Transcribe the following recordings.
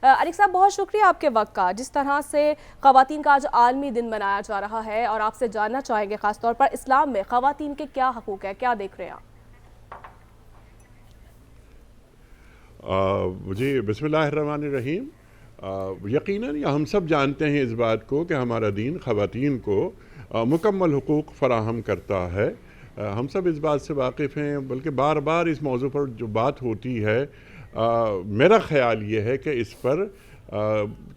انیک صاحب بہت شکریہ آپ کے وقت کا. جس طرح سے خواتین کا آج عالمی دن منایا جا رہا ہے اور آپ سے جاننا چاہیں گے خاص طور پر اسلام میں خواتین کے کیا حقوق ہیں, کیا دیکھ رہے ہیں آپ؟ جی بسم اللہ الرحمن الرحیم. یقیناً ہم سب جانتے ہیں اس بات کو کہ ہمارا دین خواتین کو مکمل حقوق فراہم کرتا ہے. ہم سب اس بات سے واقف ہیں, بلکہ بار بار اس موضوع پر جو بات ہوتی ہے میرا خیال یہ ہے کہ اس پر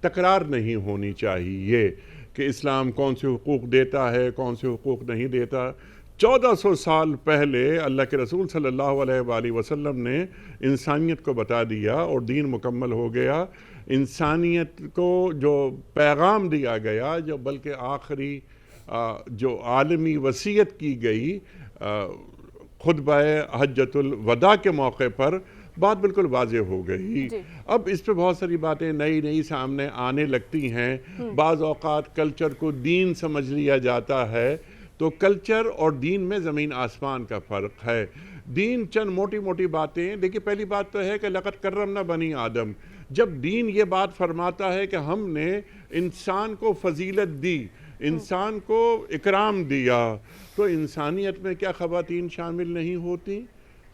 تکرار نہیں ہونی چاہیے کہ اسلام کون سے حقوق دیتا ہے, کون سے حقوق نہیں دیتا. 1400 سال پہلے اللہ کے رسول صلی اللہ علیہ وآلہ وسلم نے انسانیت کو بتا دیا اور دین مکمل ہو گیا. انسانیت کو جو پیغام دیا گیا, جو بلکہ آخری جو عالمی وصیت کی گئی خطبہ حجۃ الوداع کے موقع پر, بات بالکل واضح ہو گئی. اب اس پہ بہت ساری باتیں نئی سامنے آنے لگتی ہیں. بعض اوقات کلچر کو دین سمجھ لیا جاتا ہے, تو کلچر اور دین میں زمین آسمان کا فرق ہے. دین چند موٹی باتیں, دیکھیے پہلی بات تو ہے کہ لقد کرمنا بنی آدم. جب دین یہ بات فرماتا ہے کہ ہم نے انسان کو فضیلت دی, انسان کو اکرام دیا, تو انسانیت میں کیا خواتین شامل نہیں ہوتی؟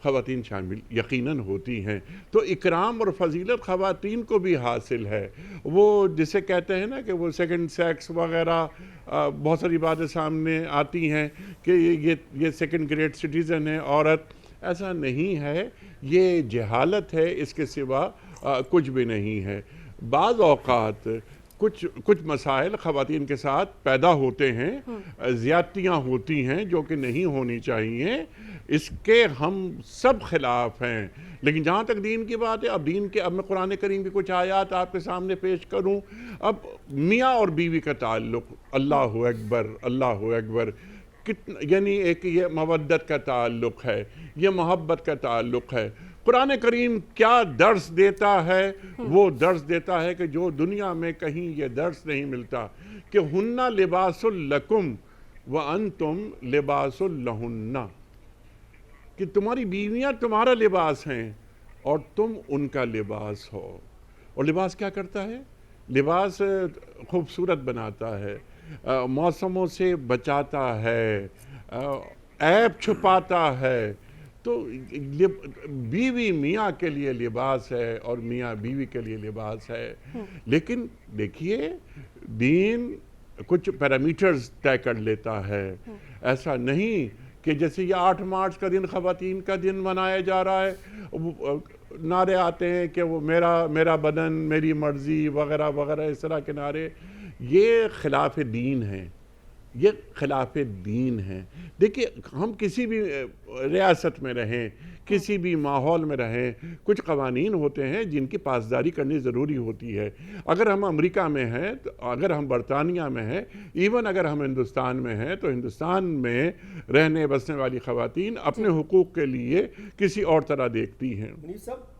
خواتین شامل یقیناً ہوتی ہیں. تو اکرام اور فضیلت خواتین کو بھی حاصل ہے. وہ جسے کہتے ہیں نا کہ وہ سیکنڈ سیکس وغیرہ, بہت ساری باتیں سامنے آتی ہیں کہ یہ سیکنڈ گریڈ سٹیزن ہے عورت. ایسا نہیں ہے, یہ جہالت ہے, اس کے سوا کچھ بھی نہیں ہے. بعض اوقات کچھ مسائل خواتین کے ساتھ پیدا ہوتے ہیں, زیادتیاں ہوتی ہیں جو کہ نہیں ہونی چاہیے, اس کے ہم سب خلاف ہیں. لیکن جہاں تک دین کی بات ہے, اب میں قرآن کریم کی کچھ آیات آپ کے سامنے پیش کروں. اب میاں اور بیوی کا تعلق, اللہ اکبر اللہ اکبر, یعنی ایک یہ مودت کا تعلق ہے, یہ محبت کا تعلق ہے. قرآن کریم کیا درس دیتا ہے؟ وہ درس دیتا ہے کہ جو دنیا میں کہیں یہ درس نہیں ملتا کہ ہن لباس لکم وانتم لباس لہن, کہ تمہاری بیویاں تمہارا لباس ہیں اور تم ان کا لباس ہو. اور لباس کیا کرتا ہے؟ لباس خوبصورت بناتا ہے, موسموں سے بچاتا ہے, عیب چھپاتا ہے. تو بیوی میاں کے لیے لباس ہے اور میاں بیوی کے لیے لباس ہے. لیکن دیکھیے دین کچھ پیرامیٹرز طے کر لیتا ہے. ایسا نہیں کہ جیسے یہ 8 مارچ کا دن خواتین کا دن منایا جا رہا ہے, نعرے آتے ہیں کہ وہ میرا بدن میری مرضی وغیرہ وغیرہ, اس طرح کے نعرے, یہ خلاف دین ہیں, یہ خلاف دین ہیں. دیکھیے ہم کسی بھی ریاست میں رہیں, کسی بھی ماحول میں رہیں, کچھ قوانین ہوتے ہیں جن کی پاسداری کرنی ضروری ہوتی ہے. اگر ہم امریکہ میں ہیں, اگر ہم برطانیہ میں ہیں, ایون اگر ہم ہندوستان میں ہیں, تو ہندوستان میں رہنے بسنے والی خواتین اپنے حقوق کے لیے کسی اور طرح دیکھتی ہیں.